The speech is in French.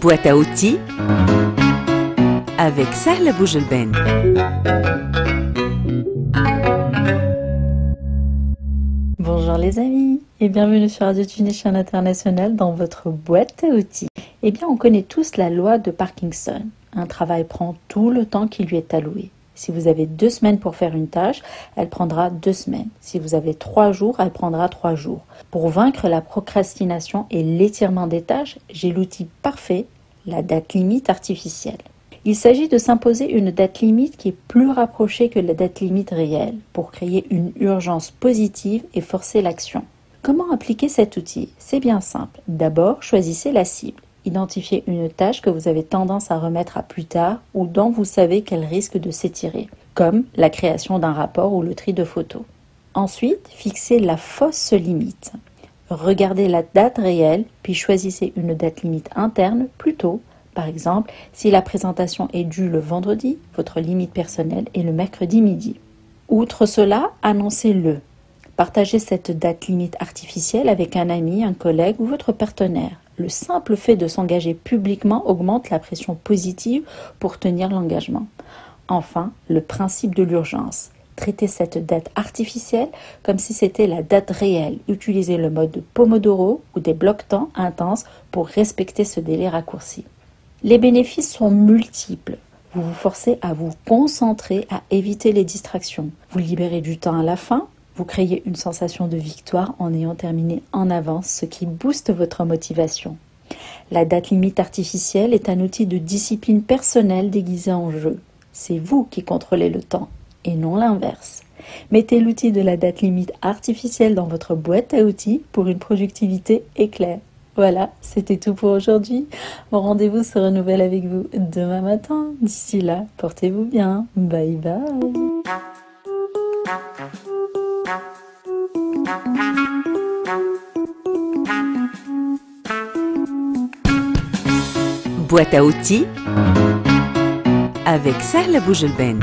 Boîte à outils avec Sahla Boujelben. Bonjour les amis et bienvenue sur Radio Tunisien International dans votre boîte à outils. Eh bien, on connaît tous la loi de Parkinson. Un travail prend tout le temps qui lui est alloué. Si vous avez 2 semaines pour faire une tâche, elle prendra 2 semaines. Si vous avez 3 jours, elle prendra 3 jours. Pour vaincre la procrastination et l'étirement des tâches, j'ai l'outil parfait, la date limite artificielle. Il s'agit de s'imposer une date limite qui est plus rapprochée que la date limite réelle pour créer une urgence positive et forcer l'action. Comment appliquer cet outil? C'est bien simple. D'abord, choisissez la cible. Identifiez une tâche que vous avez tendance à remettre à plus tard ou dont vous savez qu'elle risque de s'étirer, comme la création d'un rapport ou le tri de photos. Ensuite, fixez la fausse limite. Regardez la date réelle, puis choisissez une date limite interne plus tôt. Par exemple, si la présentation est due le vendredi, votre limite personnelle est le mercredi midi. Outre cela, annoncez-le. Partagez cette date limite artificielle avec un ami, un collègue ou votre partenaire. Le simple fait de s'engager publiquement augmente la pression positive pour tenir l'engagement. Enfin, le principe de l'urgence. Traitez cette date artificielle comme si c'était la date réelle. Utilisez le mode de Pomodoro ou des blocs-temps intenses pour respecter ce délai raccourci. Les bénéfices sont multiples. Vous vous forcez à vous concentrer, à éviter les distractions. Vous libérez du temps à la fin. Vous créez une sensation de victoire en ayant terminé en avance, ce qui booste votre motivation. La date limite artificielle est un outil de discipline personnelle déguisé en jeu. C'est vous qui contrôlez le temps et non l'inverse. Mettez l'outil de la date limite artificielle dans votre boîte à outils pour une productivité éclair. Voilà, c'était tout pour aujourd'hui. Mon rendez-vous se renouvelle avec vous demain matin. D'ici là, portez-vous bien. Bye bye. Boîte à outils avec Sahla Boujelben.